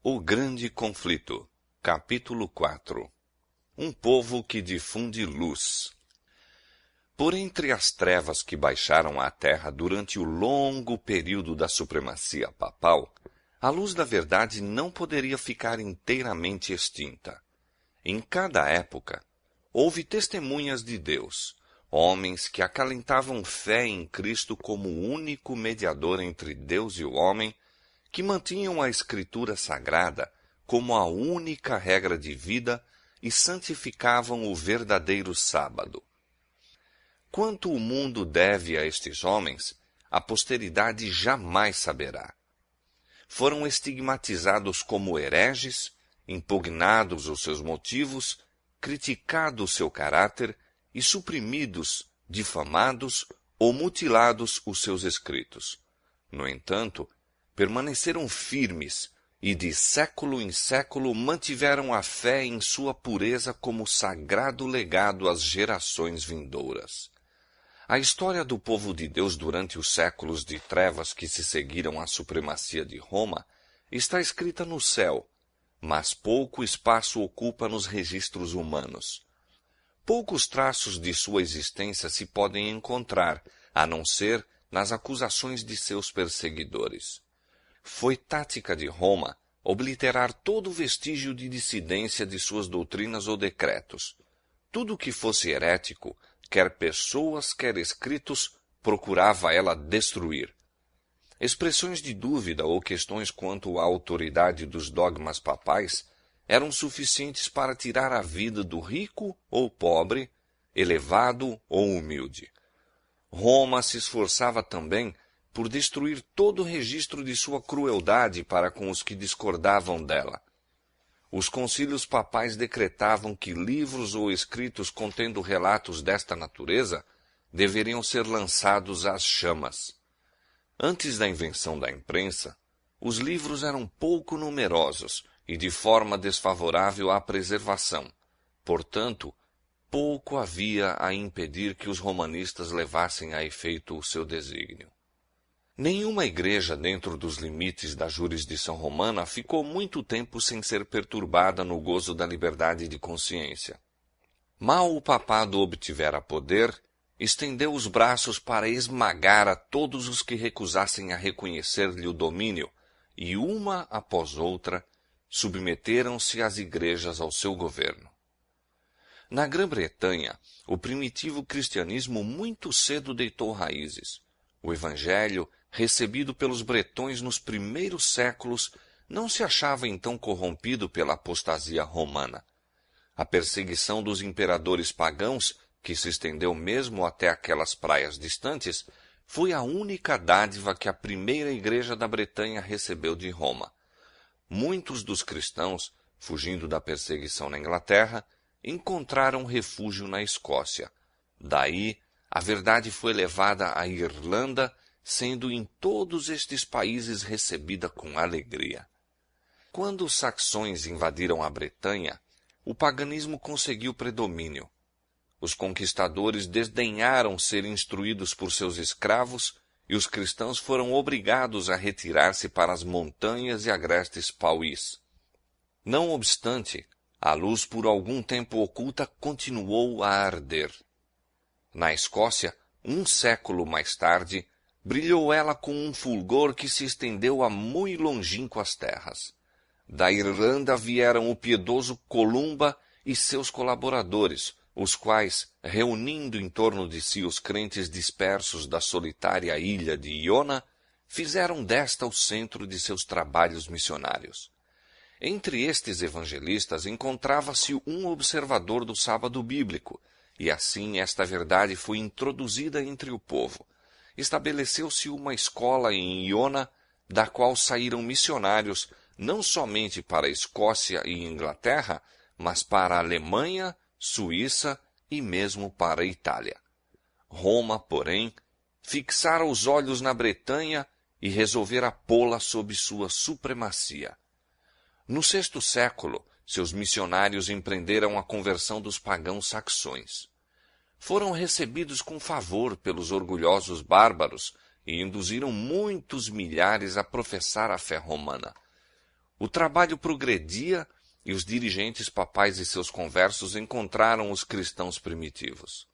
O Grande Conflito, capítulo 4. Um povo que difunde luz. Por entre as trevas que baixaram à terra durante o longo período da supremacia papal, a luz da verdade não poderia ficar inteiramente extinta. Em cada época, houve testemunhas de Deus, homens que acalentavam fé em Cristo como o único mediador entre Deus e o homem, que mantinham a Escritura Sagrada como a única regra de vida e santificavam o verdadeiro sábado. Quanto o mundo deve a estes homens, a posteridade jamais saberá. Foram estigmatizados como hereges, impugnados os seus motivos, criticado o seu caráter e suprimidos, difamados ou mutilados os seus escritos. No entanto, permaneceram firmes e de século em século mantiveram a fé em sua pureza como sagrado legado às gerações vindouras. A história do povo de Deus durante os séculos de trevas que se seguiram à supremacia de Roma está escrita no céu, mas pouco espaço ocupa nos registros humanos. Poucos traços de sua existência se podem encontrar, a não ser nas acusações de seus perseguidores. Foi tática de Roma obliterar todo vestígio de dissidência de suas doutrinas ou decretos. Tudo que fosse herético, quer pessoas, quer escritos, procurava ela destruir. Expressões de dúvida ou questões quanto à autoridade dos dogmas papais eram suficientes para tirar a vida do rico ou pobre, elevado ou humilde. Roma se esforçava também por destruir todo o registro de sua crueldade para com os que discordavam dela. Os concílios papais decretavam que livros ou escritos contendo relatos desta natureza deveriam ser lançados às chamas. Antes da invenção da imprensa, os livros eram pouco numerosos e de forma desfavorável à preservação. Portanto, pouco havia a impedir que os romanistas levassem a efeito o seu desígnio. Nenhuma igreja dentro dos limites da jurisdição romana ficou muito tempo sem ser perturbada no gozo da liberdade de consciência. Mal o papado obtivera poder, estendeu os braços para esmagar a todos os que recusassem a reconhecer-lhe o domínio, e uma após outra, submeteram-se as igrejas ao seu governo. Na Grã-Bretanha, o primitivo cristianismo muito cedo deitou raízes. O evangelho, recebido pelos bretões nos primeiros séculos, não se achava então corrompido pela apostasia romana. A perseguição dos imperadores pagãos, que se estendeu mesmo até aquelas praias distantes, foi a única dádiva que a primeira igreja da Bretanha recebeu de Roma. Muitos dos cristãos, fugindo da perseguição na Inglaterra, encontraram refúgio na Escócia. Daí, a verdade foi levada à Irlanda, sendo em todos estes países recebida com alegria. Quando os saxões invadiram a Bretanha, o paganismo conseguiu predomínio. Os conquistadores desdenharam ser instruídos por seus escravos e os cristãos foram obrigados a retirar-se para as montanhas e agrestes pauís. Não obstante, a luz por algum tempo oculta continuou a arder. Na Escócia, um século mais tarde, brilhou ela com um fulgor que se estendeu a muito longínquas terras. Da Irlanda vieram o piedoso Columba e seus colaboradores, os quais, reunindo em torno de si os crentes dispersos da solitária ilha de Iona, fizeram desta o centro de seus trabalhos missionários. Entre estes evangelistas encontrava-se um observador do sábado bíblico, e assim esta verdade foi introduzida entre o povo. Estabeleceu-se uma escola em Iona, da qual saíram missionários não somente para a Escócia e Inglaterra, mas para a Alemanha, Suíça e mesmo para a Itália. Roma, porém, fixara os olhos na Bretanha e resolvera pô-la sob sua supremacia. No VI século, seus missionários empreenderam a conversão dos pagãos saxões. Foram recebidos com favor pelos orgulhosos bárbaros e induziram muitos milhares a professar a fé romana. O trabalho progredia e os dirigentes papais e seus conversos encontraram os cristãos primitivos.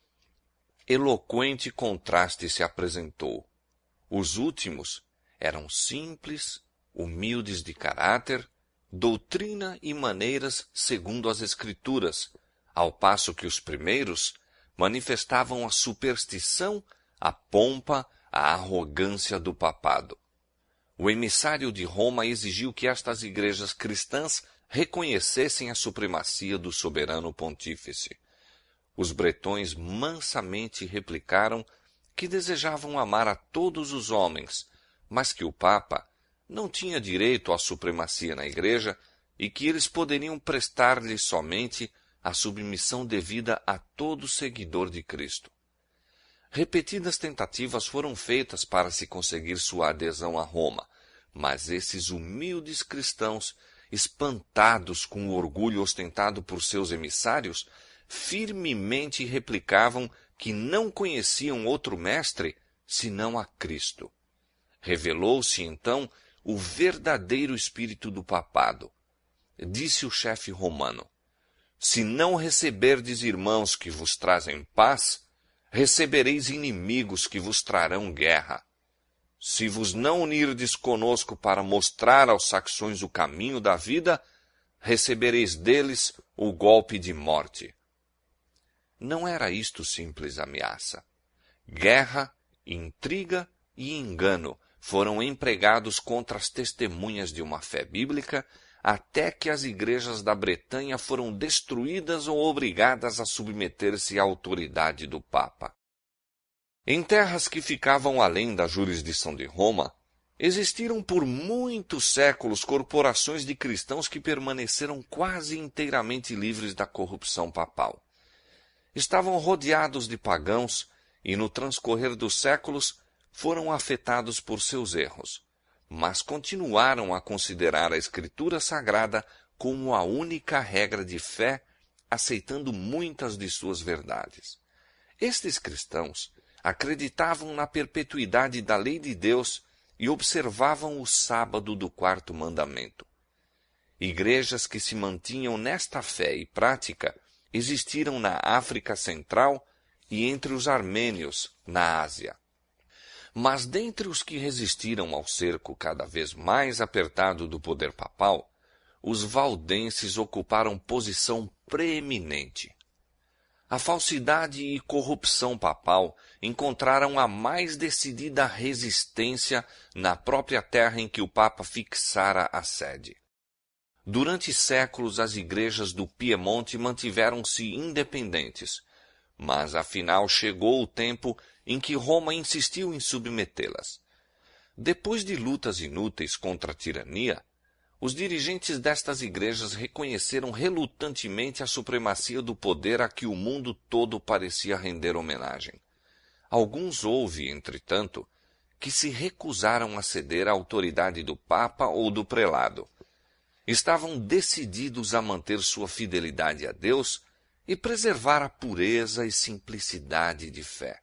Eloquente contraste se apresentou. Os últimos eram simples, humildes de caráter, doutrina e maneiras segundo as Escrituras, ao passo que os primeiros manifestavam a superstição, a pompa, a arrogância do papado. O emissário de Roma exigiu que estas igrejas cristãs reconhecessem a supremacia do soberano pontífice. Os bretões mansamente replicaram que desejavam amar a todos os homens, mas que o Papa não tinha direito à supremacia na igreja e que eles poderiam prestar-lhe somente a submissão devida a todo seguidor de Cristo. Repetidas tentativas foram feitas para se conseguir sua adesão a Roma, mas esses humildes cristãos, espantados com o orgulho ostentado por seus emissários, firmemente replicavam que não conheciam outro mestre senão a Cristo. Revelou-se então o verdadeiro espírito do papado. Disse o chefe romano: se não receberdes irmãos que vos trazem paz, recebereis inimigos que vos trarão guerra. Se vos não unirdes conosco para mostrar aos saxões o caminho da vida, recebereis deles o golpe de morte. Não era isto simples ameaça. Guerra, intriga e engano foram empregados contra as testemunhas de uma fé bíblica, até que as igrejas da Bretanha foram destruídas ou obrigadas a submeter-se à autoridade do Papa. Em terras que ficavam além da jurisdição de Roma, existiram por muitos séculos corporações de cristãos que permaneceram quase inteiramente livres da corrupção papal. Estavam rodeados de pagãos e, no transcorrer dos séculos, foram afetados por seus erros, mas continuaram a considerar a Escritura Sagrada como a única regra de fé, aceitando muitas de suas verdades. Estes cristãos acreditavam na perpetuidade da lei de Deus e observavam o sábado do quarto mandamento. Igrejas que se mantinham nesta fé e prática existiram na África Central e entre os armênios, na Ásia. Mas dentre os que resistiram ao cerco cada vez mais apertado do poder papal, os valdenses ocuparam posição preeminente. A falsidade e corrupção papal encontraram a mais decidida resistência na própria terra em que o Papa fixara a sede. Durante séculos, as igrejas do Piemonte mantiveram-se independentes, mas afinal chegou o tempo em que Roma insistiu em submetê-las. Depois de lutas inúteis contra a tirania, os dirigentes destas igrejas reconheceram relutantemente a supremacia do poder a que o mundo todo parecia render homenagem. Alguns houve, entretanto, que se recusaram a ceder à autoridade do Papa ou do prelado. Estavam decididos a manter sua fidelidade a Deus e preservar a pureza e simplicidade de fé.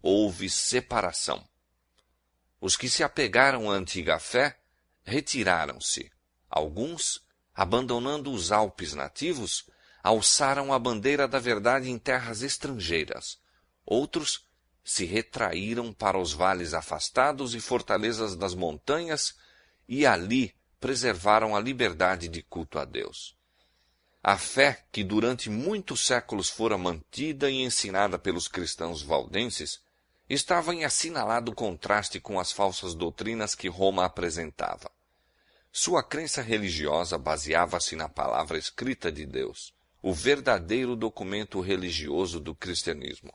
Houve separação. Os que se apegaram à antiga fé retiraram-se. Alguns, abandonando os Alpes nativos, alçaram a bandeira da verdade em terras estrangeiras. Outros se retraíram para os vales afastados e fortalezas das montanhas e ali preservaram a liberdade de culto a Deus. A fé que durante muitos séculos fora mantida e ensinada pelos cristãos valdenses estava em assinalado contraste com as falsas doutrinas que Roma apresentava. Sua crença religiosa baseava-se na palavra escrita de Deus, o verdadeiro documento religioso do cristianismo.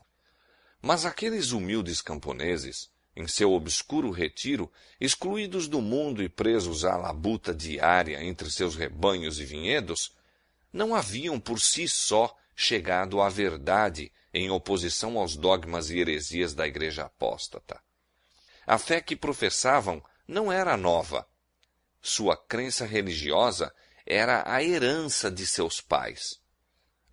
Mas aqueles humildes camponeses, em seu obscuro retiro, excluídos do mundo e presos à labuta diária entre seus rebanhos e vinhedos, não haviam por si só chegado à verdade em oposição aos dogmas e heresias da Igreja apóstata. A fé que professavam não era nova. Sua crença religiosa era a herança de seus pais.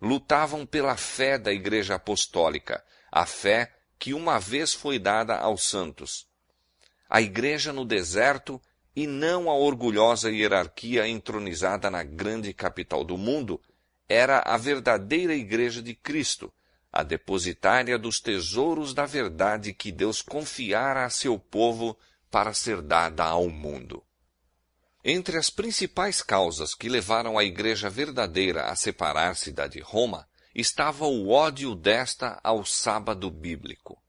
Lutavam pela fé da Igreja apostólica, a fé que uma vez foi dada aos santos. A Igreja no deserto e não a orgulhosa hierarquia entronizada na grande capital do mundo, era a verdadeira Igreja de Cristo, a depositária dos tesouros da verdade que Deus confiara a seu povo para ser dada ao mundo. Entre as principais causas que levaram a Igreja verdadeira a separar-se da de Roma, estava o ódio desta ao sábado bíblico.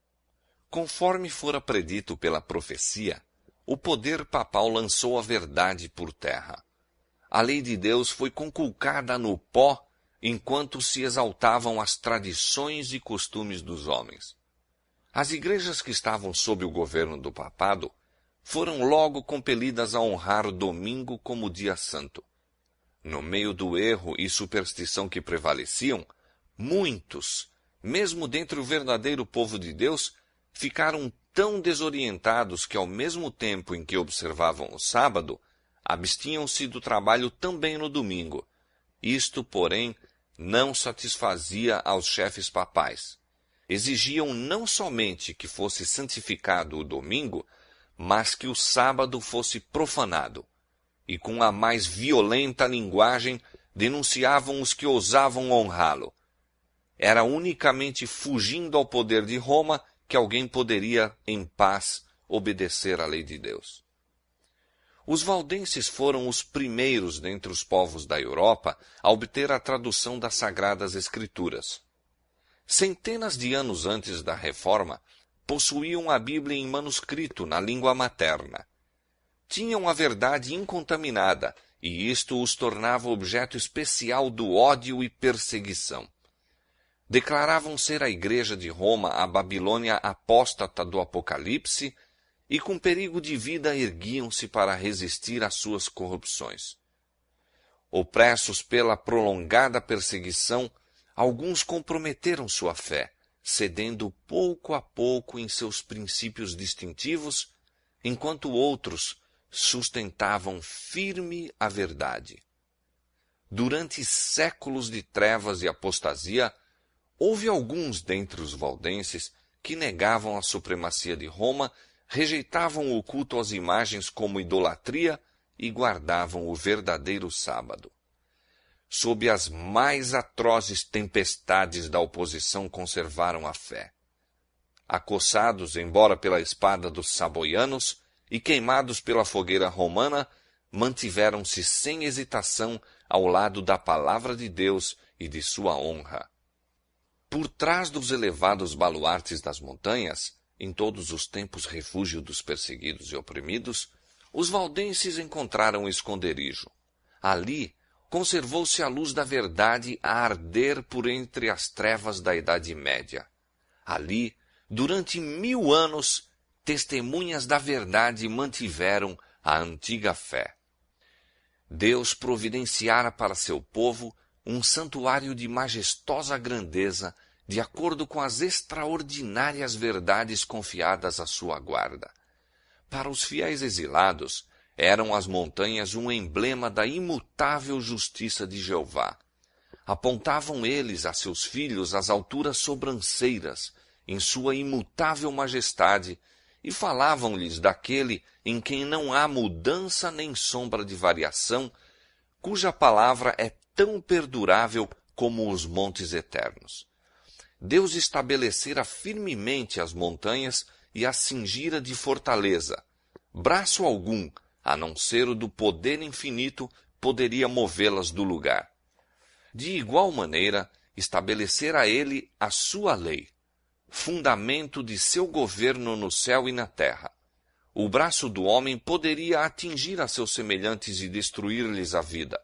Conforme fora predito pela profecia, o poder papal lançou a verdade por terra. A lei de Deus foi conculcada no pó, enquanto se exaltavam as tradições e costumes dos homens. As igrejas que estavam sob o governo do papado foram logo compelidas a honrar o domingo como dia santo. No meio do erro e superstição que prevaleciam, muitos, mesmo dentre o verdadeiro povo de Deus, ficaram tão desorientados que, ao mesmo tempo em que observavam o sábado, abstinham-se do trabalho também no domingo. Isto, porém, não satisfazia aos chefes papais. Exigiam não somente que fosse santificado o domingo, mas que o sábado fosse profanado. E com a mais violenta linguagem denunciavam os que ousavam honrá-lo. Era unicamente fugindo ao poder de Roma que alguém poderia, em paz, obedecer à lei de Deus. Os valdenses foram os primeiros dentre os povos da Europa a obter a tradução das Sagradas Escrituras. Centenas de anos antes da Reforma, possuíam a Bíblia em manuscrito na língua materna. Tinham a verdade incontaminada, e isto os tornava objeto especial do ódio e perseguição. Declaravam ser a Igreja de Roma a Babilônia apóstata do Apocalipse, e com perigo de vida erguiam-se para resistir às suas corrupções. Opressos pela prolongada perseguição, alguns comprometeram sua fé, cedendo pouco a pouco em seus princípios distintivos, enquanto outros sustentavam firme a verdade. Durante séculos de trevas e apostasia, houve alguns dentre os valdenses que negavam a supremacia de Roma, rejeitavam o culto às imagens como idolatria e guardavam o verdadeiro sábado. Sob as mais atrozes tempestades da oposição conservaram a fé. Acossados, embora pela espada dos saboianos, e queimados pela fogueira romana, mantiveram-se sem hesitação ao lado da palavra de Deus e de sua honra. Por trás dos elevados baluartes das montanhas, em todos os tempos refúgio dos perseguidos e oprimidos, os valdenses encontraram esconderijo. Ali conservou-se a luz da verdade a arder por entre as trevas da Idade Média. Ali, durante 1000 anos, testemunhas da verdade mantiveram a antiga fé. Deus providenciara para seu povo um santuário de majestosa grandeza, de acordo com as extraordinárias verdades confiadas à sua guarda. Para os fiéis exilados, eram as montanhas um emblema da imutável justiça de Jeová. Apontavam eles a seus filhos as alturas sobranceiras, em sua imutável majestade, e falavam-lhes daquele em quem não há mudança nem sombra de variação, cuja palavra é tão perdurável como os montes eternos. Deus estabelecera firmemente as montanhas e as cingira de fortaleza. Braço algum, a não ser o do poder infinito, poderia movê-las do lugar. De igual maneira, estabelecera ele a sua lei, fundamento de seu governo no céu e na terra. O braço do homem poderia atingir a seus semelhantes e destruir-lhes a vida,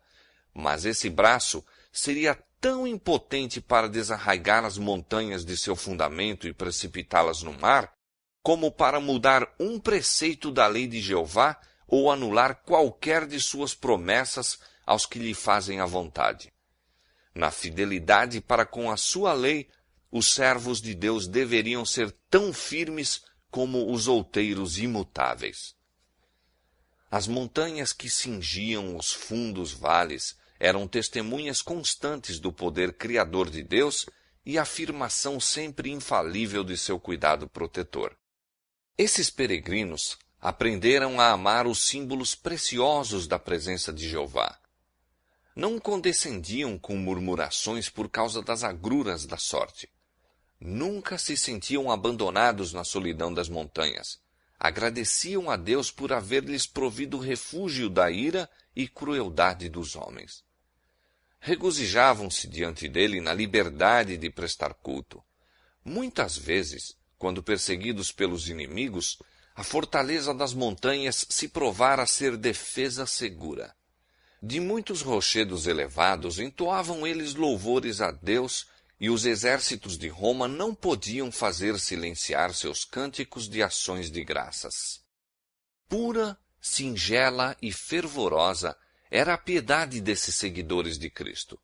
mas esse braço seria tão impotente para desarraigar as montanhas de seu fundamento e precipitá-las no mar, como para mudar um preceito da lei de Jeová ou anular qualquer de suas promessas aos que lhe fazem a vontade. Na fidelidade para com a sua lei, os servos de Deus deveriam ser tão firmes como os outeiros imutáveis. As montanhas que cingiam os fundos vales eram testemunhas constantes do poder criador de Deus e afirmação sempre infalível de seu cuidado protetor. Esses peregrinos Aprenderam a amar os símbolos preciosos da presença de Jeová. Não condescendiam com murmurações por causa das agruras da sorte. Nunca se sentiam abandonados na solidão das montanhas. Agradeciam a Deus por haver-lhes provido refúgio da ira e crueldade dos homens. Regozijavam-se diante dele na liberdade de prestar culto. Muitas vezes, quando perseguidos pelos inimigos, a fortaleza das montanhas se provara ser defesa segura. De muitos rochedos elevados entoavam eles louvores a Deus, e os exércitos de Roma não podiam fazer silenciar seus cânticos de ações de graças. Pura, singela e fervorosa era a piedade desses seguidores de Cristo.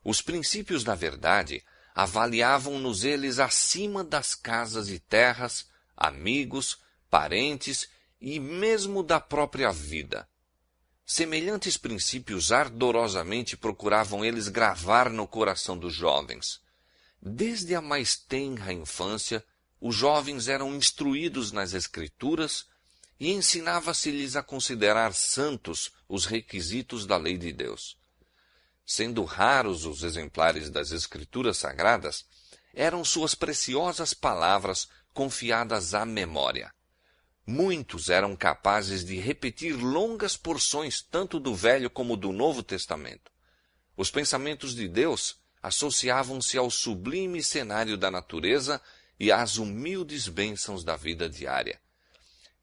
Os princípios da verdade avaliavam-nos eles acima das casas e terras, amigos, parentes e mesmo da própria vida. Semelhantes princípios ardorosamente procuravam eles gravar no coração dos jovens. Desde a mais tenra infância, os jovens eram instruídos nas Escrituras e ensinava-se-lhes a considerar santos os requisitos da lei de Deus. Sendo raros os exemplares das Escrituras Sagradas, eram suas preciosas palavras confiadas à memória. Muitos eram capazes de repetir longas porções tanto do Velho como do Novo Testamento. Os pensamentos de Deus associavam-se ao sublime cenário da natureza e às humildes bênçãos da vida diária.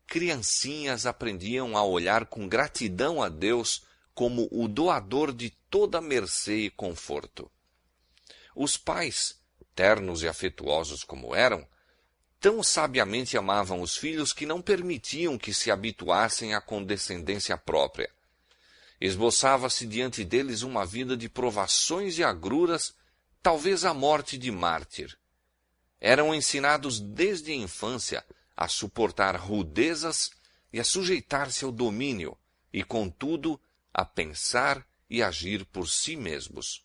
Criancinhas aprendiam a olhar com gratidão a Deus como o doador de toda mercê e conforto. Os pais, ternos e afetuosos como eram, tão sabiamente amavam os filhos que não permitiam que se habituassem à condescendência própria. Esboçava-se diante deles uma vida de provações e agruras, talvez a morte de mártir. Eram ensinados desde a infância a suportar rudezas e a sujeitar-se ao domínio, e, contudo, a pensar e agir por si mesmos.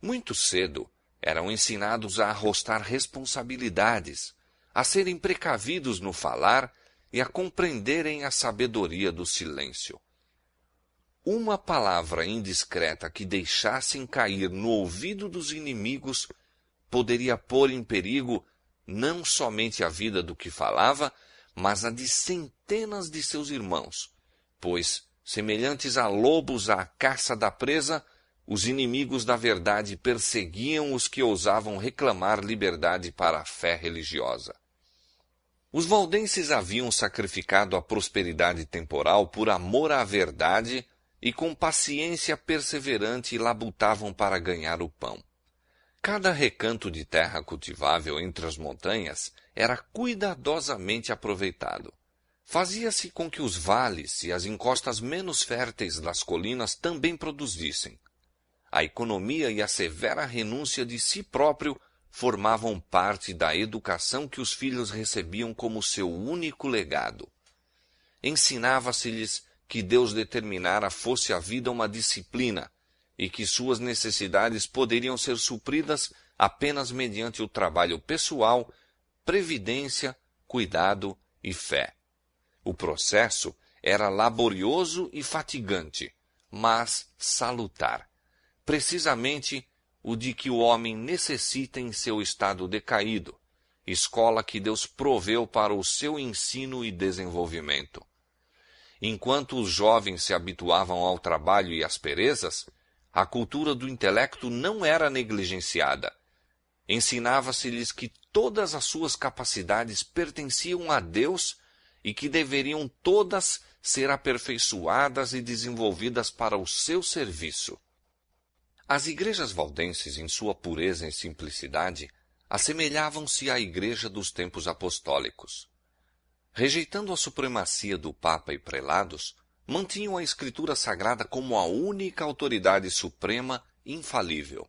Muito cedo eram ensinados a arrostar responsabilidades, a serem precavidos no falar e a compreenderem a sabedoria do silêncio. Uma palavra indiscreta que deixassem cair no ouvido dos inimigos poderia pôr em perigo não somente a vida do que falava, mas a de centenas de seus irmãos, pois, semelhantes a lobos à caça da presa, os inimigos da verdade perseguiam os que ousavam reclamar liberdade para a fé religiosa. Os valdenses haviam sacrificado a prosperidade temporal por amor à verdade e com paciência perseverante labutavam para ganhar o pão. Cada recanto de terra cultivável entre as montanhas era cuidadosamente aproveitado. Fazia-se com que os vales e as encostas menos férteis das colinas também produzissem. A economia e a severa renúncia de si próprio formavam parte da educação que os filhos recebiam como seu único legado. Ensinava-se-lhes que Deus determinara fosse a vida uma disciplina e que suas necessidades poderiam ser supridas apenas mediante o trabalho pessoal, previdência, cuidado e fé. O processo era laborioso e fatigante, mas salutar. Precisamente o de que o homem necessita em seu estado decaído, escola que Deus proveu para o seu ensino e desenvolvimento. Enquanto os jovens se habituavam ao trabalho e às perezas, a cultura do intelecto não era negligenciada. Ensinava-se-lhes que todas as suas capacidades pertenciam a Deus e que deveriam todas ser aperfeiçoadas e desenvolvidas para o seu serviço. As igrejas valdenses, em sua pureza e simplicidade, assemelhavam-se à igreja dos tempos apostólicos. Rejeitando a supremacia do Papa e prelados, mantinham a Escritura Sagrada como a única autoridade suprema infalível.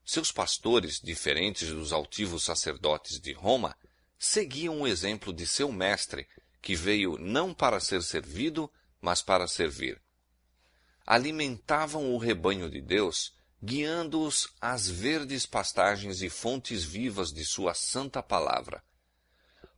Seus pastores, diferentes dos altivos sacerdotes de Roma, seguiam o exemplo de seu mestre, que veio não para ser servido, mas para servir. Alimentavam o rebanho de Deus, guiando-os às verdes pastagens e fontes vivas de sua santa palavra.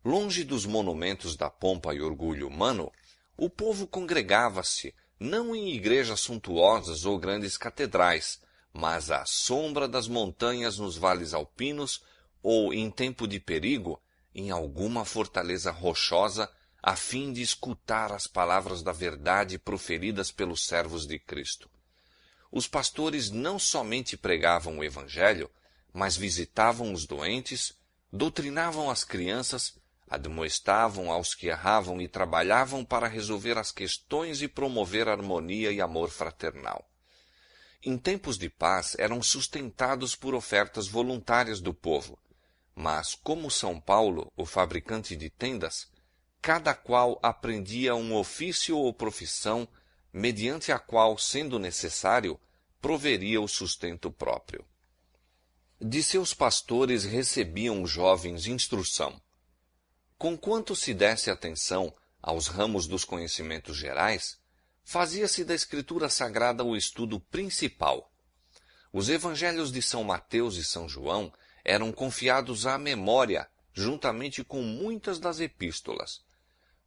Longe dos monumentos da pompa e orgulho humano, o povo congregava-se, não em igrejas suntuosas ou grandes catedrais, mas à sombra das montanhas nos vales alpinos ou, em tempo de perigo, em alguma fortaleza rochosa, a fim de escutar as palavras da verdade proferidas pelos servos de Cristo. Os pastores não somente pregavam o Evangelho, mas visitavam os doentes, doutrinavam as crianças, admoestavam aos que erravam e trabalhavam para resolver as questões e promover harmonia e amor fraternal. Em tempos de paz eram sustentados por ofertas voluntárias do povo, mas como São Paulo, o fabricante de tendas, cada qual aprendia um ofício ou profissão, mediante a qual, sendo necessário, proveria o sustento próprio. De seus pastores recebiam os jovens instrução. Conquanto se desse atenção aos ramos dos conhecimentos gerais, fazia-se da Escritura Sagrada o estudo principal. Os evangelhos de São Mateus e São João eram confiados à memória, juntamente com muitas das epístolas.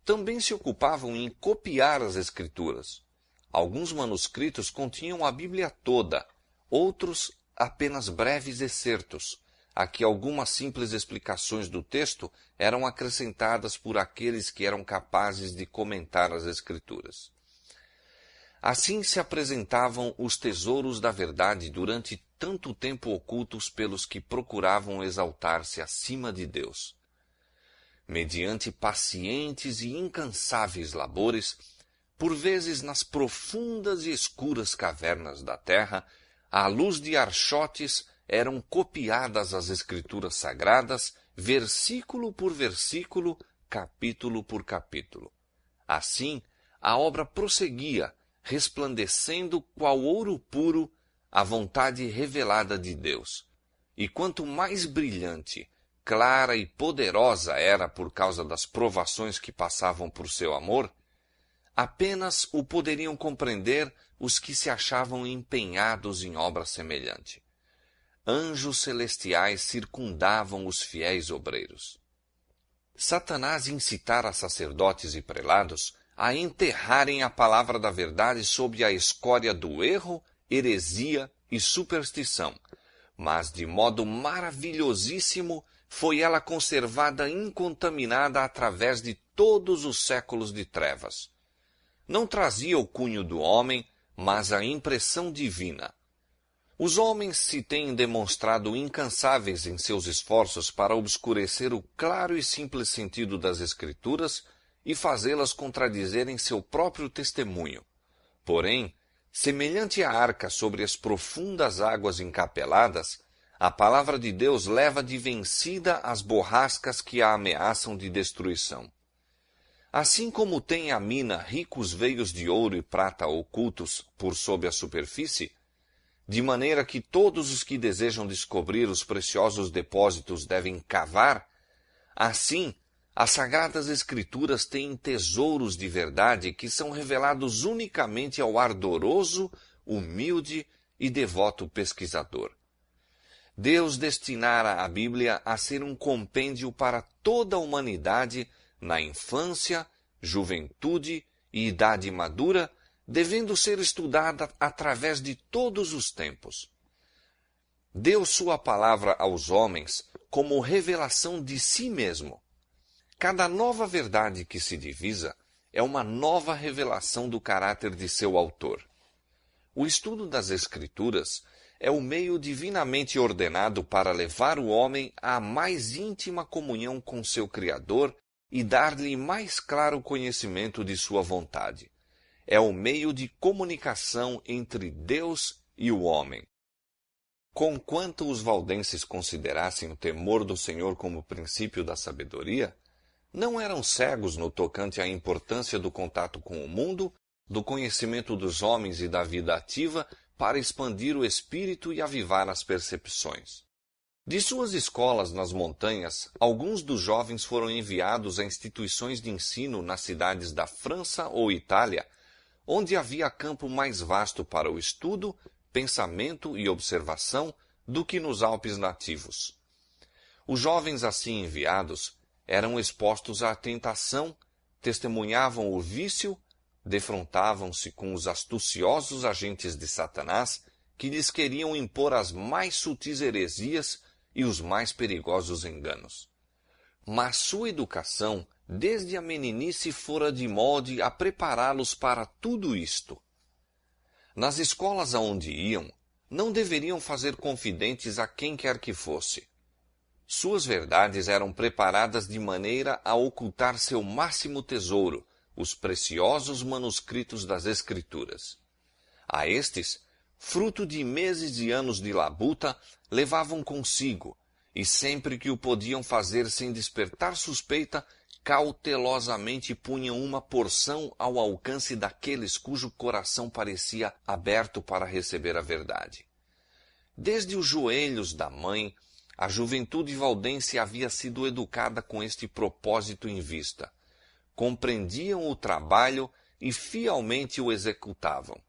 Também se ocupavam em copiar as Escrituras. Alguns manuscritos continham a Bíblia toda, outros apenas breves excertos, a que algumas simples explicações do texto eram acrescentadas por aqueles que eram capazes de comentar as Escrituras. Assim se apresentavam os tesouros da verdade durante tanto tempo ocultos pelos que procuravam exaltar-se acima de Deus. Mediante pacientes e incansáveis labores, por vezes nas profundas e escuras cavernas da terra, à luz de archotes, eram copiadas as Escrituras Sagradas, versículo por versículo, capítulo por capítulo. Assim, a obra prosseguia, resplandecendo qual ouro puro a vontade revelada de Deus. E quanto mais brilhante, clara e poderosa era por causa das provações que passavam por seu amor, apenas o poderiam compreender os que se achavam empenhados em obra semelhante. Anjos celestiais circundavam os fiéis obreiros. Satanás incitara sacerdotes e prelados a enterrarem a palavra da verdade sob a escória do erro, heresia e superstição, mas de modo maravilhosíssimo foi ela conservada incontaminada através de todos os séculos de trevas. Não trazia o cunho do homem, mas a impressão divina. Os homens se têm demonstrado incansáveis em seus esforços para obscurecer o claro e simples sentido das Escrituras e fazê-las contradizerem seu próprio testemunho. Porém, semelhante à arca sobre as profundas águas encapeladas, a palavra de Deus leva de vencida as borrascas que a ameaçam de destruição. Assim como tem a mina ricos veios de ouro e prata ocultos por sob a superfície, de maneira que todos os que desejam descobrir os preciosos depósitos devem cavar, assim, as Sagradas Escrituras têm tesouros de verdade que são revelados unicamente ao ardoroso, humilde e devoto pesquisador. Deus destinara a Bíblia a ser um compêndio para toda a humanidade na infância, juventude e idade madura, devendo ser estudada através de todos os tempos. Deu sua palavra aos homens como revelação de si mesmo. Cada nova verdade que se divisa é uma nova revelação do caráter de seu autor. O estudo das Escrituras é o meio divinamente ordenado para levar o homem à mais íntima comunhão com seu Criador e dar-lhe mais claro conhecimento de sua vontade. É o meio de comunicação entre Deus e o homem. Conquanto os valdenses considerassem o temor do Senhor como princípio da sabedoria, não eram cegos no tocante à importância do contato com o mundo, do conhecimento dos homens e da vida ativa para expandir o espírito e avivar as percepções. De suas escolas nas montanhas, alguns dos jovens foram enviados a instituições de ensino nas cidades da França ou Itália, onde havia campo mais vasto para o estudo, pensamento e observação do que nos Alpes nativos. Os jovens assim enviados eram expostos à tentação, testemunhavam o vício, defrontavam-se com os astuciosos agentes de Satanás, que lhes queriam impor as mais sutis heresias e os mais perigosos enganos. Mas sua educação, desde a meninice, fora de molde a prepará-los para tudo isto. Nas escolas aonde iam, não deveriam fazer confidentes a quem quer que fosse. Suas verdades eram preparadas de maneira a ocultar seu máximo tesouro, os preciosos manuscritos das Escrituras. A estes, fruto de meses e anos de labuta, levavam consigo, e sempre que o podiam fazer sem despertar suspeita, cautelosamente punham uma porção ao alcance daqueles cujo coração parecia aberto para receber a verdade. Desde os joelhos da mãe, a juventude valdense havia sido educada com este propósito em vista. Compreendiam o trabalho e fielmente o executavam.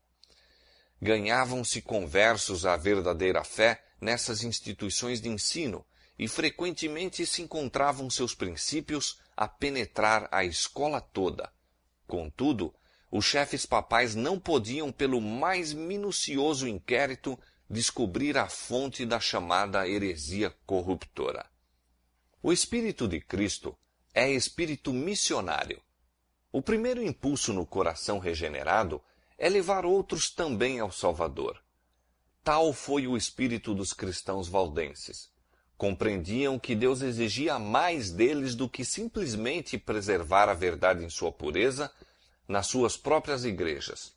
Ganhavam-se conversos à verdadeira fé nessas instituições de ensino, e frequentemente se encontravam seus princípios a penetrar a escola toda. Contudo, os chefes papais não podiam, pelo mais minucioso inquérito, descobrir a fonte da chamada heresia corruptora. O Espírito de Cristo é espírito missionário. O primeiro impulso no coração regenerado é levar outros também ao Salvador. Tal foi o espírito dos cristãos valdenses. Compreendiam que Deus exigia mais deles do que simplesmente preservar a verdade em sua pureza nas suas próprias igrejas,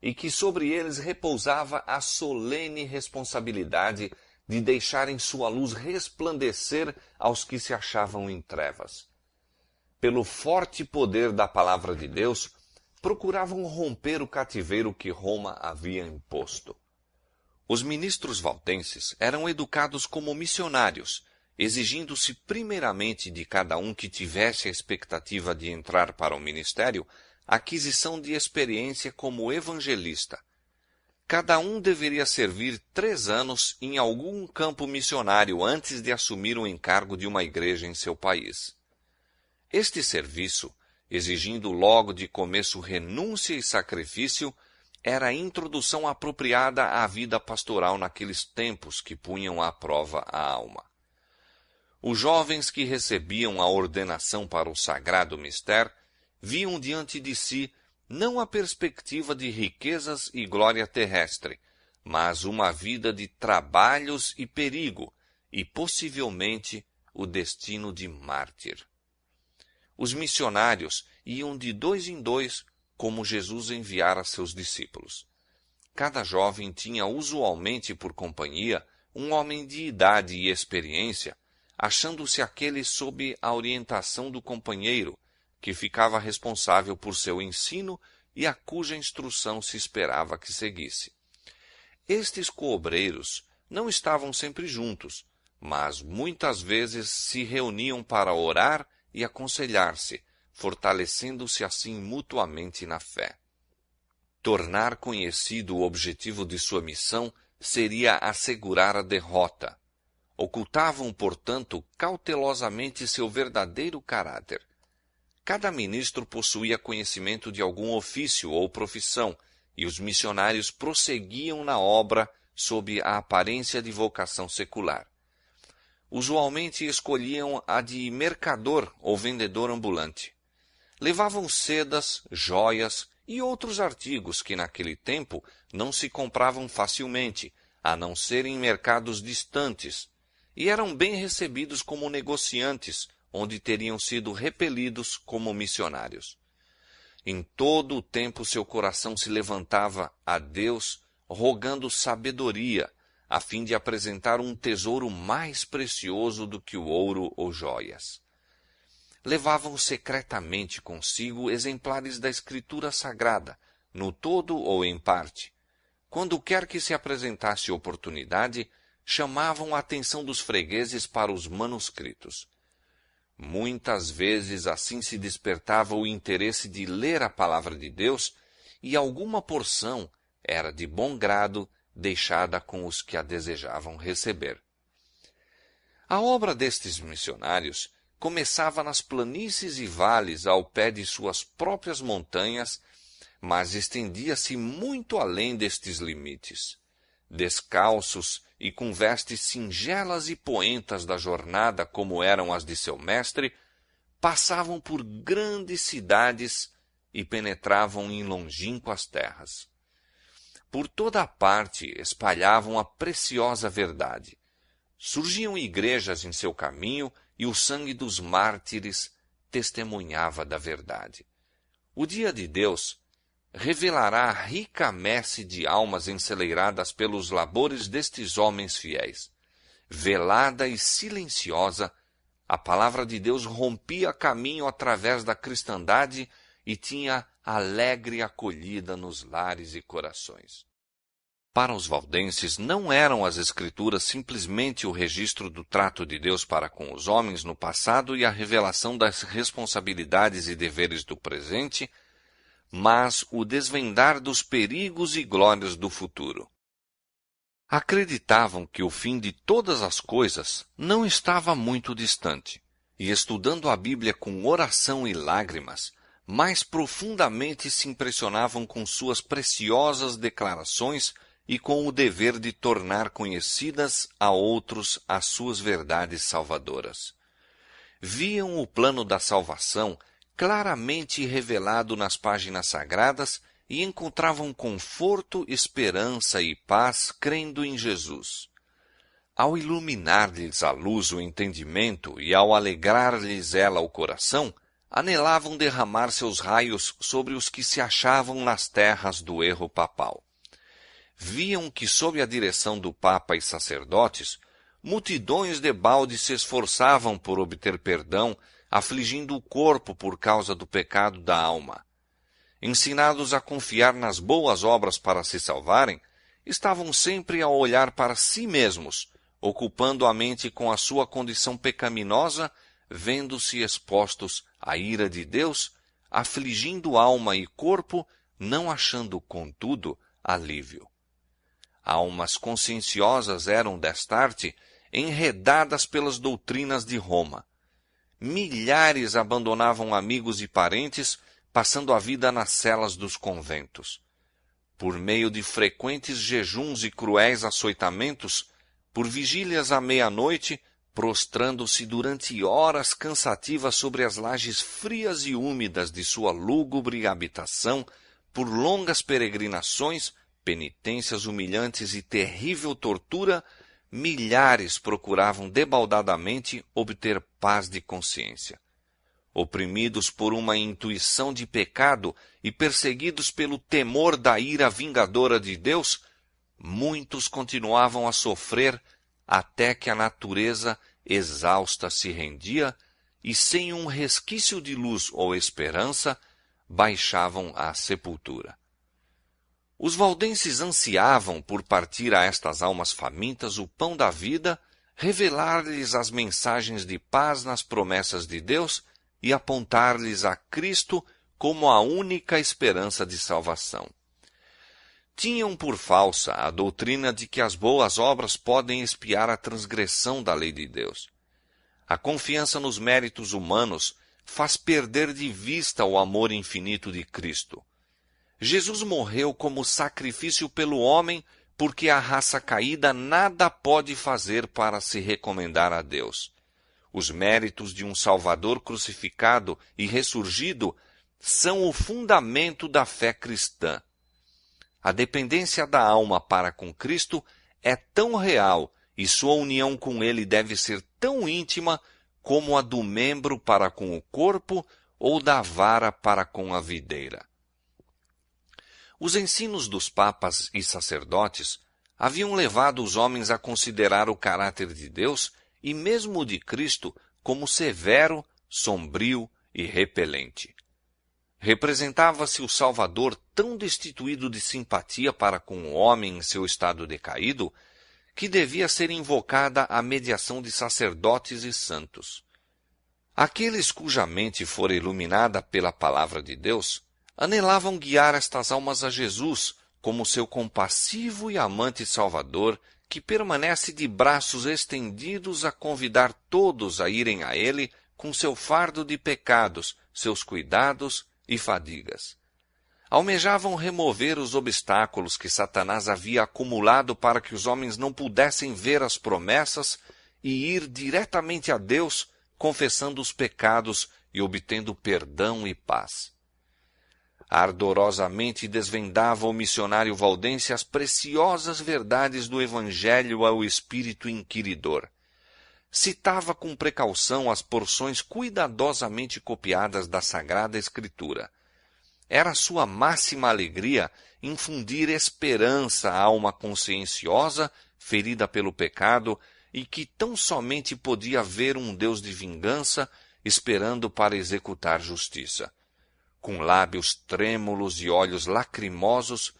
e que sobre eles repousava a solene responsabilidade de deixarem sua luz resplandecer aos que se achavam em trevas. Pelo forte poder da palavra de Deus, procuravam romper o cativeiro que Roma havia imposto. Os ministros valdenses eram educados como missionários, exigindo-se primeiramente de cada um que tivesse a expectativa de entrar para o ministério a aquisição de experiência como evangelista. Cada um deveria servir 3 anos em algum campo missionário antes de assumir o encargo de uma igreja em seu país. Este serviço, exigindo logo de começo renúncia e sacrifício, era a introdução apropriada à vida pastoral naqueles tempos que punham à prova a alma. Os jovens que recebiam a ordenação para o sagrado mistério viam diante de si não a perspectiva de riquezas e glória terrestre, mas uma vida de trabalhos e perigo, e possivelmente o destino de mártir. Os missionários iam de 2 em 2, como Jesus enviara seus discípulos. Cada jovem tinha usualmente por companhia um homem de idade e experiência, achando-se aquele sob a orientação do companheiro, que ficava responsável por seu ensino e a cuja instrução se esperava que seguisse. Estes coobreiros não estavam sempre juntos, mas muitas vezes se reuniam para orar e aconselhar-se, fortalecendo-se assim mutuamente na fé. Tornar conhecido o objetivo de sua missão seria assegurar a derrota. Ocultavam, portanto, cautelosamente seu verdadeiro caráter. Cada ministro possuía conhecimento de algum ofício ou profissão, e os missionários prosseguiam na obra sob a aparência de vocação secular. Usualmente escolhiam a de mercador ou vendedor ambulante. Levavam sedas, joias e outros artigos que naquele tempo não se compravam facilmente, a não ser em mercados distantes, e eram bem recebidos como negociantes, onde teriam sido repelidos como missionários. Em todo o tempo seu coração se levantava a Deus, rogando sabedoria, a fim de apresentar um tesouro mais precioso do que o ouro ou joias. Levavam secretamente consigo exemplares da Escritura Sagrada, no todo ou em parte. Quando quer que se apresentasse oportunidade, chamavam a atenção dos fregueses para os manuscritos. Muitas vezes assim se despertava o interesse de ler a palavra de Deus, e alguma porção era de bom grado deixada com os que a desejavam receber. A obra destes missionários começava nas planícies e vales ao pé de suas próprias montanhas, mas estendia-se muito além destes limites. Descalços e com vestes singelas e poentas da jornada, como eram as de seu mestre, passavam por grandes cidades e penetravam em longínquas terras. Por toda a parte espalhavam a preciosa verdade. Surgiam igrejas em seu caminho e o sangue dos mártires testemunhava da verdade. O dia de Deus revelará a rica messe de almas enceleiradas pelos labores destes homens fiéis. Velada e silenciosa, a palavra de Deus rompia caminho através da cristandade e tinha alegre acolhida nos lares e corações. Para os valdenses, não eram as Escrituras simplesmente o registro do trato de Deus para com os homens no passado e a revelação das responsabilidades e deveres do presente, mas o desvendar dos perigos e glórias do futuro. Acreditavam que o fim de todas as coisas não estava muito distante, e estudando a Bíblia com oração e lágrimas, mais profundamente se impressionavam com suas preciosas declarações e com o dever de tornar conhecidas a outros as suas verdades salvadoras. Viam o plano da salvação claramente revelado nas páginas sagradas e encontravam conforto, esperança e paz crendo em Jesus. Ao iluminar-lhes a luz o entendimento e ao alegrar-lhes ela o coração, anelavam derramar seus raios sobre os que se achavam nas terras do erro papal. Viam que, sob a direção do Papa e sacerdotes, multidões debalde se esforçavam por obter perdão, afligindo o corpo por causa do pecado da alma. Ensinados a confiar nas boas obras para se salvarem, estavam sempre a olhar para si mesmos, ocupando a mente com a sua condição pecaminosa, vendo-se expostos à ira de Deus, afligindo alma e corpo, não achando, contudo, alívio. Almas conscienciosas eram, destarte, enredadas pelas doutrinas de Roma. Milhares abandonavam amigos e parentes, passando a vida nas celas dos conventos. Por meio de frequentes jejuns e cruéis açoitamentos, por vigílias à meia-noite, prostrando-se durante horas cansativas sobre as lajes frias e úmidas de sua lúgubre habitação, por longas peregrinações, penitências humilhantes e terrível tortura, milhares procuravam debaldadamente obter paz de consciência. Oprimidos por uma intuição de pecado e perseguidos pelo temor da ira vingadora de Deus, muitos continuavam a sofrer até que a natureza exausta se rendia e, sem um resquício de luz ou esperança, baixavam à sepultura. Os valdenses ansiavam por partir a estas almas famintas o pão da vida, revelar-lhes as mensagens de paz nas promessas de Deus e apontar-lhes a Cristo como a única esperança de salvação. Tinham por falsa a doutrina de que as boas obras podem expiar a transgressão da lei de Deus. A confiança nos méritos humanos faz perder de vista o amor infinito de Cristo. Jesus morreu como sacrifício pelo homem, porque a raça caída nada pode fazer para se recomendar a Deus. Os méritos de um Salvador crucificado e ressurgido são o fundamento da fé cristã. A dependência da alma para com Cristo é tão real e sua união com Ele deve ser tão íntima como a do membro para com o corpo ou da vara para com a videira. Os ensinos dos papas e sacerdotes haviam levado os homens a considerar o caráter de Deus e mesmo o de Cristo como severo, sombrio e repelente. Representava-se o Salvador tão destituído de simpatia para com o homem em seu estado decaído, que devia ser invocada a mediação de sacerdotes e santos. Aqueles cuja mente fora iluminada pela palavra de Deus anelavam guiar estas almas a Jesus como seu compassivo e amante Salvador, que permanece de braços estendidos a convidar todos a irem a Ele com seu fardo de pecados, seus cuidados e fadigas. Almejavam remover os obstáculos que Satanás havia acumulado para que os homens não pudessem ver as promessas e ir diretamente a Deus, confessando os pecados e obtendo perdão e paz. Ardorosamente desvendava o missionário valdense as preciosas verdades do Evangelho ao espírito inquiridor. Citava com precaução as porções cuidadosamente copiadas da Sagrada Escritura. Era sua máxima alegria infundir esperança à alma conscienciosa, ferida pelo pecado, e que tão somente podia ver um Deus de vingança, esperando para executar justiça. Com lábios trêmulos e olhos lacrimosos,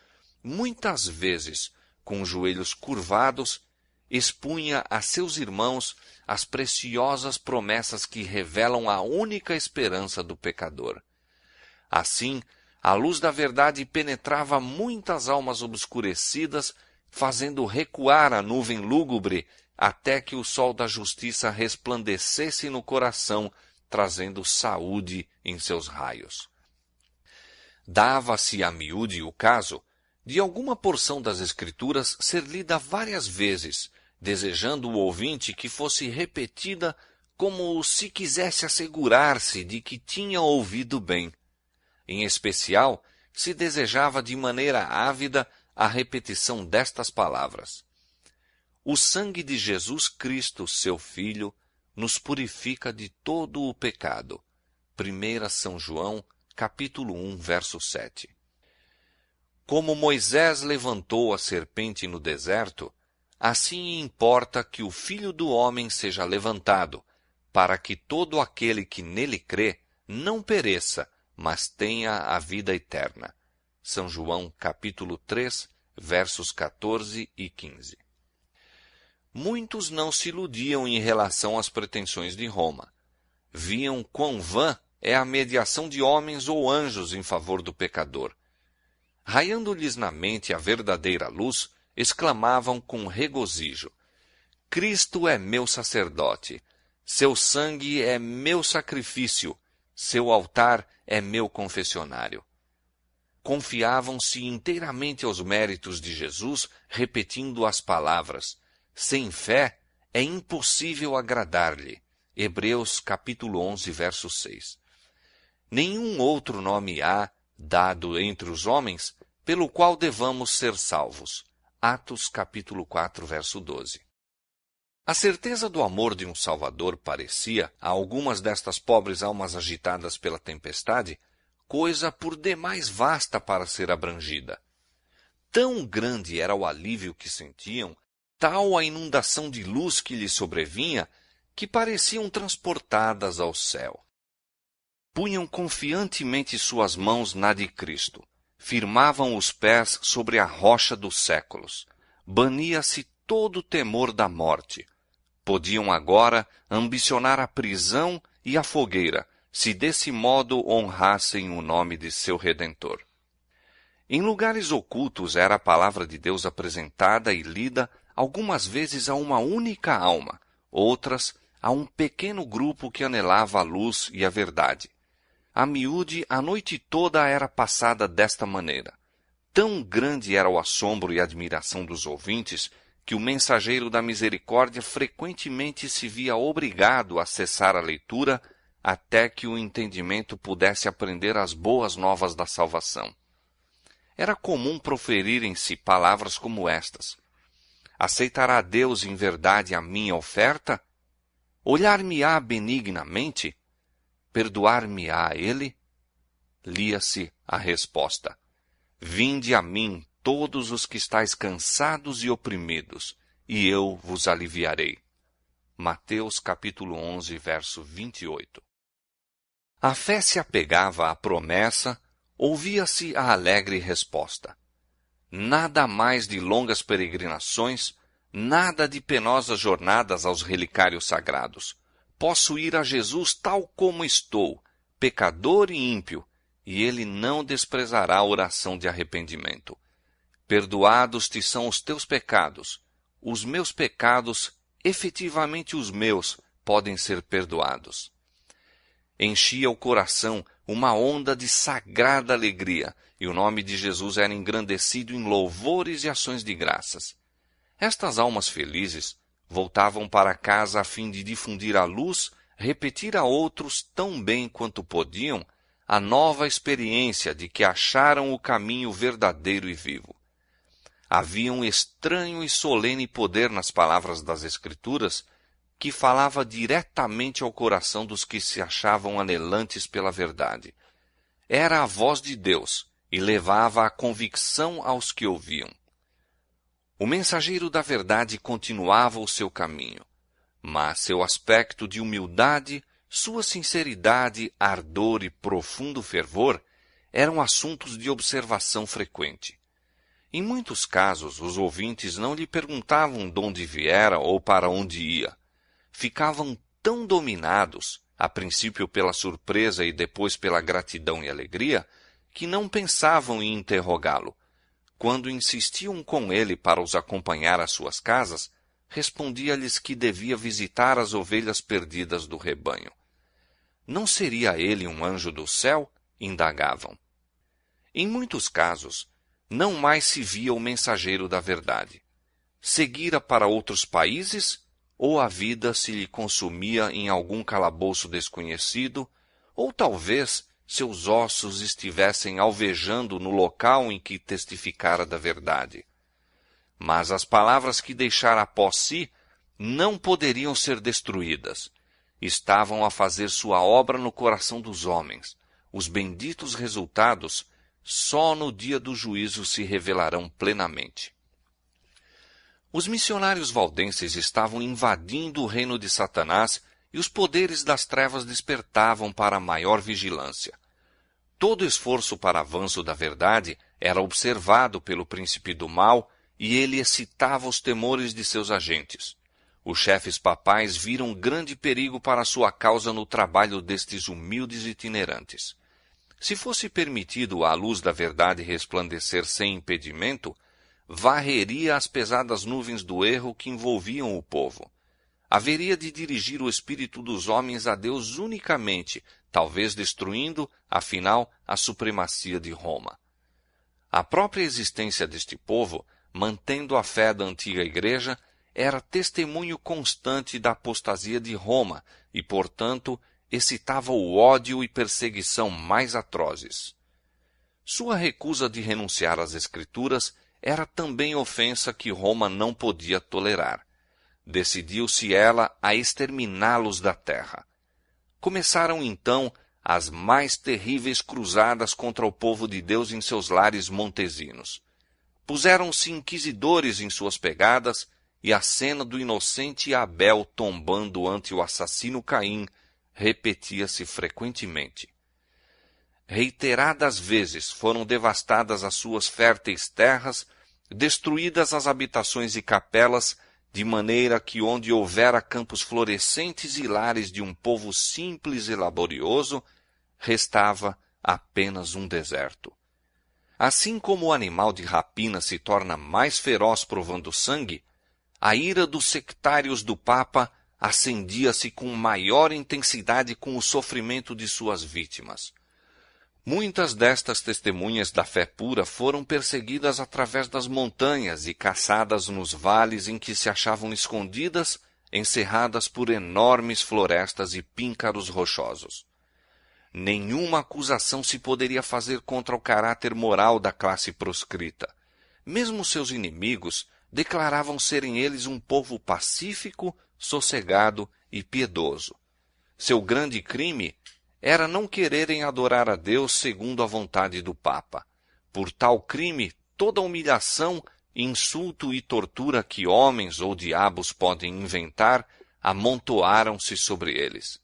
muitas vezes, com joelhos curvados, expunha a seus irmãos as preciosas promessas que revelam a única esperança do pecador. Assim, a luz da verdade penetrava muitas almas obscurecidas, fazendo recuar a nuvem lúgubre até que o sol da justiça resplandecesse no coração, trazendo saúde em seus raios. Dava-se a miúde o caso de alguma porção das Escrituras ser lida várias vezes, desejando o ouvinte que fosse repetida como se quisesse assegurar-se de que tinha ouvido bem. Em especial, se desejava de maneira ávida a repetição destas palavras: o sangue de Jesus Cristo, seu Filho, nos purifica de todo o pecado. 1 São João, capítulo 1, verso 7. Como Moisés levantou a serpente no deserto, assim importa que o Filho do Homem seja levantado, para que todo aquele que nele crê não pereça, mas tenha a vida eterna. São João, capítulo 3, versos 14 e 15. Muitos não se iludiam em relação às pretensões de Roma. Viam quão vã é a mediação de homens ou anjos em favor do pecador. Raiando-lhes na mente a verdadeira luz, exclamavam com regozijo: Cristo é meu sacerdote, seu sangue é meu sacrifício, seu altar é meu confessionário. Confiavam-se inteiramente aos méritos de Jesus, repetindo as palavras: sem fé é impossível agradar-lhe. Hebreus capítulo 11, verso 6. Nenhum outro nome há, dado entre os homens, pelo qual devamos ser salvos. Atos capítulo 4, verso 12. A certeza do amor de um Salvador parecia, a algumas destas pobres almas agitadas pela tempestade, coisa por demais vasta para ser abrangida. Tão grande era o alívio que sentiam, tal a inundação de luz que lhes sobrevinha, que pareciam transportadas ao céu. Punham confiantemente suas mãos na de Cristo, firmavam os pés sobre a rocha dos séculos, bania-se todo o temor da morte. Podiam agora ambicionar a prisão e a fogueira, se desse modo honrassem o nome de seu Redentor. Em lugares ocultos era a palavra de Deus apresentada e lida algumas vezes a uma única alma, outras a um pequeno grupo que anelava a luz e a verdade. A miúde, a noite toda era passada desta maneira. Tão grande era o assombro e admiração dos ouvintes, que o mensageiro da misericórdia frequentemente se via obrigado a cessar a leitura até que o entendimento pudesse aprender as boas novas da salvação. Era comum proferirem-se palavras como estas: aceitará Deus em verdade a minha oferta? Olhar-me-á benignamente? Perdoar-me-á ele? Lia-se a resposta: vinde a mim todos os que estáis cansados e oprimidos, e eu vos aliviarei. Mateus capítulo 11, verso 28. A fé se apegava à promessa, ouvia-se a alegre resposta: nada mais de longas peregrinações, nada de penosas jornadas aos relicários sagrados. Posso ir a Jesus tal como estou, pecador e ímpio, e ele não desprezará a oração de arrependimento. Perdoados te são os teus pecados. Os meus pecados, efetivamente os meus, podem ser perdoados. enchia o coração uma onda de sagrada alegria, e o nome de Jesus era engrandecido em louvores e ações de graças. Estas almas felizes voltavam para casa a fim de difundir a luz, repetir a outros tão bem quanto podiam a nova experiência de que acharam o caminho verdadeiro e vivo. Havia um estranho e solene poder nas palavras das Escrituras que falava diretamente ao coração dos que se achavam anelantes pela verdade. Era a voz de Deus e levava a convicção aos que ouviam. O mensageiro da verdade continuava o seu caminho, mas seu aspecto de humildade, sua sinceridade, ardor e profundo fervor eram assuntos de observação frequente. Em muitos casos, os ouvintes não lhe perguntavam de onde viera ou para onde ia. Ficavam tão dominados, a princípio pela surpresa e depois pela gratidão e alegria, que não pensavam em interrogá-lo. Quando insistiam com ele para os acompanhar às suas casas, respondia-lhes que devia visitar as ovelhas perdidas do rebanho. Não seria ele um anjo do céu? Indagavam. Em muitos casos, não mais se via o mensageiro da verdade. Seguira para outros países, ou a vida se lhe consumia em algum calabouço desconhecido, ou talvez seus ossos estivessem alvejando no local em que testificara da verdade. Mas as palavras que deixara após si não poderiam ser destruídas. Estavam a fazer sua obra no coração dos homens. Os benditos resultados só no dia do juízo se revelarão plenamente. Os missionários valdenses estavam invadindo o reino de Satanás e os poderes das trevas despertavam para maior vigilância. Todo esforço para avanço da verdade era observado pelo príncipe do mal e ele excitava os temores de seus agentes. Os chefes papais viram grande perigo para sua causa no trabalho destes humildes itinerantes. Se fosse permitido à luz da verdade resplandecer sem impedimento, varreria as pesadas nuvens do erro que envolviam o povo. Haveria de dirigir o espírito dos homens a Deus unicamente, talvez destruindo, afinal, a supremacia de Roma. A própria existência deste povo, mantendo a fé da antiga igreja, era testemunho constante da apostasia de Roma e, portanto, excitava o ódio e perseguição mais atrozes. Sua recusa de renunciar às Escrituras era também ofensa que Roma não podia tolerar. Decidiu-se ela a exterminá-los da terra. Começaram então as mais terríveis cruzadas contra o povo de Deus em seus lares montesinos. Puseram-se inquisidores em suas pegadas, e a cena do inocente Abel tombando ante o assassino Caim repetia-se frequentemente. Reiteradas vezes foram devastadas as suas férteis terras, destruídas as habitações e capelas, de maneira que onde houvera campos florescentes e lares de um povo simples e laborioso, restava apenas um deserto. Assim como o animal de rapina se torna mais feroz provando sangue, a ira dos sectários do Papa acendia-se com maior intensidade com o sofrimento de suas vítimas. Muitas destas testemunhas da fé pura foram perseguidas através das montanhas e caçadas nos vales em que se achavam escondidas, encerradas por enormes florestas e píncaros rochosos. Nenhuma acusação se poderia fazer contra o caráter moral da classe proscrita. Mesmo seus inimigos declaravam serem eles um povo pacífico, sossegado e piedoso. Seu grande crime era não quererem adorar a Deus segundo a vontade do Papa. Por tal crime, toda humilhação, insulto e tortura que homens ou diabos podem inventar, amontoaram-se sobre eles.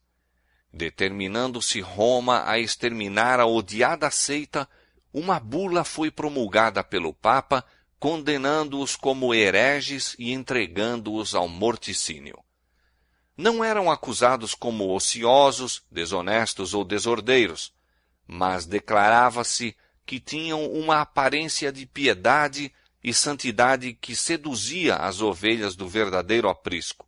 Determinando-se Roma a exterminar a odiada seita, uma bula foi promulgada pelo Papa, condenando-os como hereges e entregando-os ao morticínio. Não eram acusados como ociosos, desonestos ou desordeiros, mas declarava-se que tinham uma aparência de piedade e santidade que seduzia as ovelhas do verdadeiro aprisco.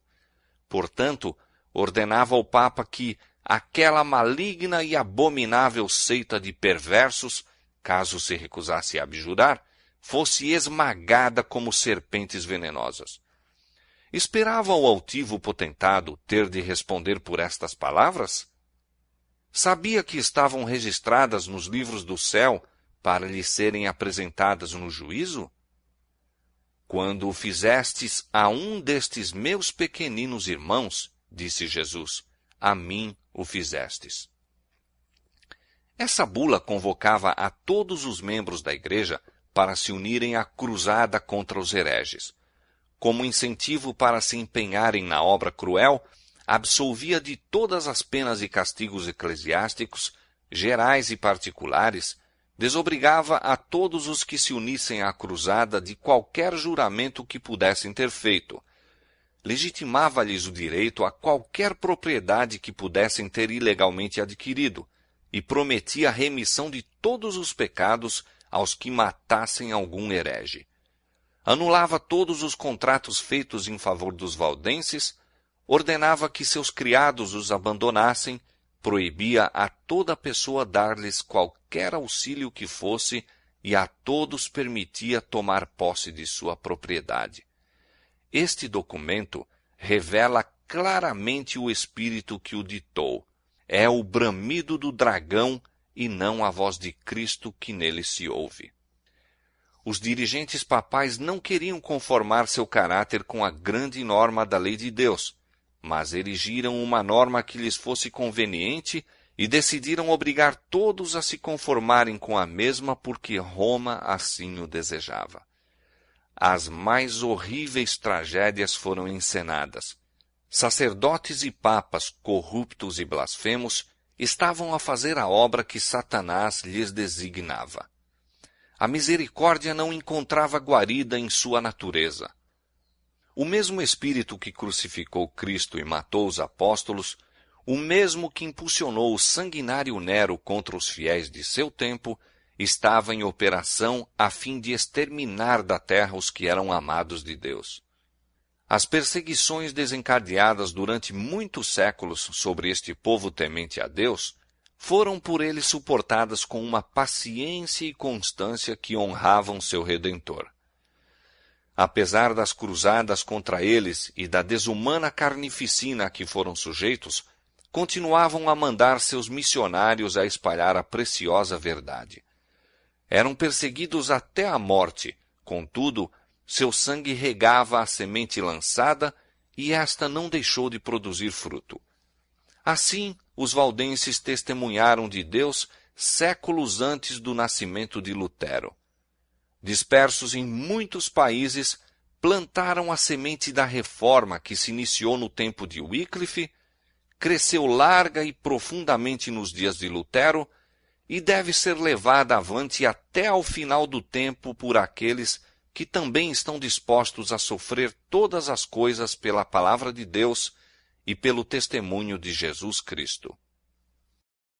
Portanto, ordenava o Papa que, aquela maligna e abominável seita de perversos, caso se recusasse a abjurar, fosse esmagada como serpentes venenosas. Esperava o altivo potentado ter de responder por estas palavras? Sabia que estavam registradas nos livros do céu para lhe serem apresentadas no juízo? Quando o fizestes a um destes meus pequeninos irmãos, disse Jesus, a mim o fizestes. Essa bula convocava a todos os membros da igreja para se unirem à cruzada contra os hereges. Como incentivo para se empenharem na obra cruel, absolvia de todas as penas e castigos eclesiásticos, gerais e particulares, desobrigava a todos os que se unissem à cruzada de qualquer juramento que pudessem ter feito, legitimava-lhes o direito a qualquer propriedade que pudessem ter ilegalmente adquirido, e prometia a remissão de todos os pecados aos que matassem algum herege. Anulava todos os contratos feitos em favor dos valdenses, ordenava que seus criados os abandonassem, proibia a toda pessoa dar-lhes qualquer auxílio que fosse e a todos permitia tomar posse de sua propriedade. Este documento revela claramente o espírito que o ditou. É o bramido do dragão e não a voz de Cristo que nele se ouve. Os dirigentes papais não queriam conformar seu caráter com a grande norma da lei de Deus, mas erigiram uma norma que lhes fosse conveniente e decidiram obrigar todos a se conformarem com a mesma porque Roma assim o desejava. As mais horríveis tragédias foram encenadas. Sacerdotes e papas corruptos e blasfemos estavam a fazer a obra que Satanás lhes designava. A misericórdia não encontrava guarida em sua natureza. O mesmo Espírito que crucificou Cristo e matou os apóstolos, o mesmo que impulsionou o sanguinário Nero contra os fiéis de seu tempo, estava em operação a fim de exterminar da terra os que eram amados de Deus. As perseguições desencadeadas durante muitos séculos sobre este povo temente a Deus foram por ele suportadas com uma paciência e constância que honravam seu Redentor. Apesar das cruzadas contra eles e da desumana carnificina a que foram sujeitos, continuavam a mandar seus missionários a espalhar a preciosa verdade. Eram perseguidos até a morte, contudo, seu sangue regava a semente lançada e esta não deixou de produzir fruto. Assim, os valdenses testemunharam de Deus séculos antes do nascimento de Lutero. Dispersos em muitos países, plantaram a semente da reforma que se iniciou no tempo de Wycliffe, cresceu larga e profundamente nos dias de Lutero e deve ser levada avante até ao final do tempo por aqueles que também estão dispostos a sofrer todas as coisas pela palavra de Deus e pelo testemunho de Jesus Cristo.